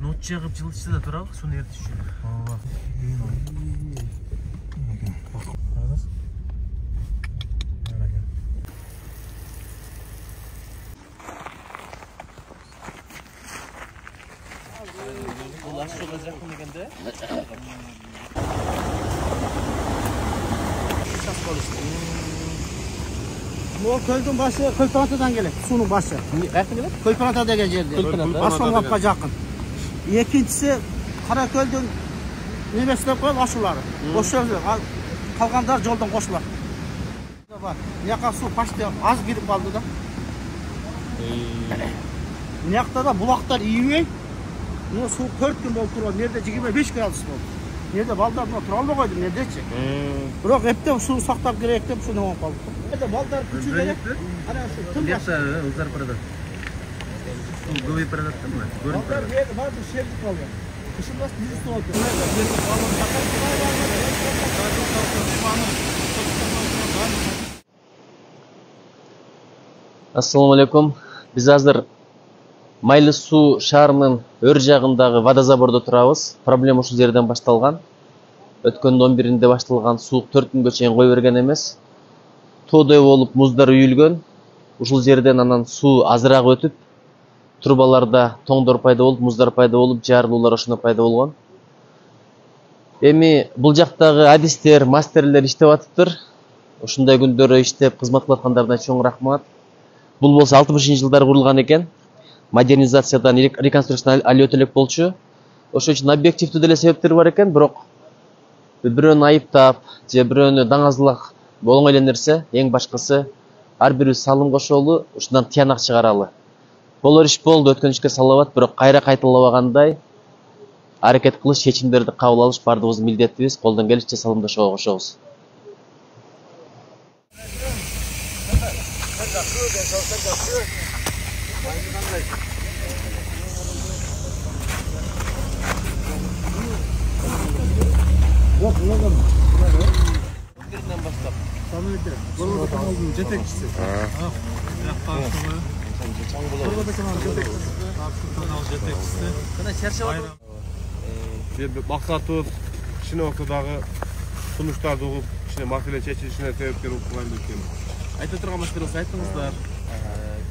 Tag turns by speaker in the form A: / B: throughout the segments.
A: Not çakıp жылытышты да турабы, суну эртиш үчүн.
B: Ооба.
A: Бул аш суга жакын экенде.
C: Bu köyün başı Köypanata'dan gelir. Sunun başı.
A: Каяктан келет?
C: Köypanata degan жерде.
A: Köypanata.
C: Aslanbapka jakın. Ikincisi Karaköl'dün üniversite koyup aşuları. Koşuyorlar. Kalganlar yoldan koşular. Niyaka su paşta az girip kaldı da. Niyakta da bulaklar iyi. Bu su 4 gün oldu turdu. Nerede 25 gradus oldu. Nerede balдар buna turalma koydu. Nerede çek? Bırak hep de su saktap gerek de şunu on kaldı. Nerede balдар küçük gerek. Ana şu tüm
A: Где-то узар продат. Голый продаттым mı? Görün
C: balдар
A: продат.
C: bir var bir şey kaldı. Kışın nasıl dizisi oldu.
D: Assalamu alaikum. Biz azыр Майлы суу шаарынын өр жагындагы водозабордо турабыз. Проблема ушул жерден башталган. Өткөндүн 11-inde башталган суук 4 күнгө чейин кой берген эмес. Тоодой болуп муздар үйүлгөн. Ушул жерден анан суу азыраак өтүп, трубаларда тоңдор пайда болуп, муздар пайда болуп, жарылуулар ошондо пайда болгон. Эми бул жактагы адистер, мастерлер иштеп атыптыр. Ушундай күндөрү иштеп кызмат кылып аткандарына чоң рахмат. Бул болсо 60-жылдары курулган экен. Модернизациядан, реконструкциядан али өтө элек болчу. Ошон үчүн объективдүү деле себептер бар экен, бирок бирөөнү айыптап, же бирөөнү даңазылак болгон эле нерсе, эң башкысы ар бирибиз салым кошолу, ушундан тыянак чыгаралы. Болор иш болду, өткөн ишке салабат, бирок кайра кайталабагандай аракет кылыш, чечимдерди кабыл алыш бардыгыбыздын милдетибиз. Колдон келишинче салымдашууга кошобуз.
C: Yok, yok ama.
A: Биринен баштап.
C: Tanıdı. Burada kanalın jetekçisi.
A: Кана чарчап атат.
B: Максаты Шиноктодагы сунуштарды угуп, ишине маселе чечилишине себепкер болуп калган экен.
A: Айта турган маселеңизди айттыңыздар.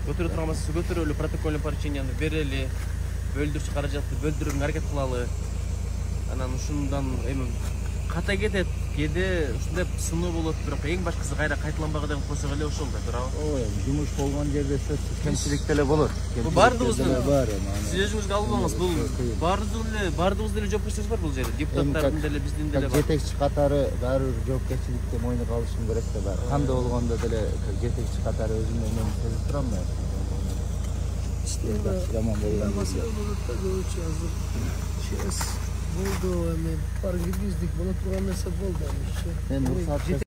A: Көтөрө турган маселе көтөрөлү, протокольный порученияны берели, бөлдүрчү каражатты бөлдүрүүгө аракет кылалы. Анан ушундан эми ката кетет, кээде ушундай сыноо болот, бирок эң башкысы кайра кайталанбагы деп койсок эле ошол да, туурабы?
E: Ой, жумуш болгон жерде сөзсүз кемчилик деле болот.
A: Бул баардыгыбыздын
E: бар.
A: сиз өзүңүзгө албаңыз, бул баардыгыбыз деле жоопкерчилигибиз бар бул жерде. Депутаттардын деле, биздин деле бар.
E: Жетекчи катары баары бир жоопкерчиликке мойнуга алышым керек да бар. Кандай болгондо деле жетекчи катары өзүмдүн мен сезип турам мен. Жаман болгон
F: Маселе болот да көбүнчө азыр. Болду эми бар киргиздик, боло турган нерсе болду.
E: мен уруксат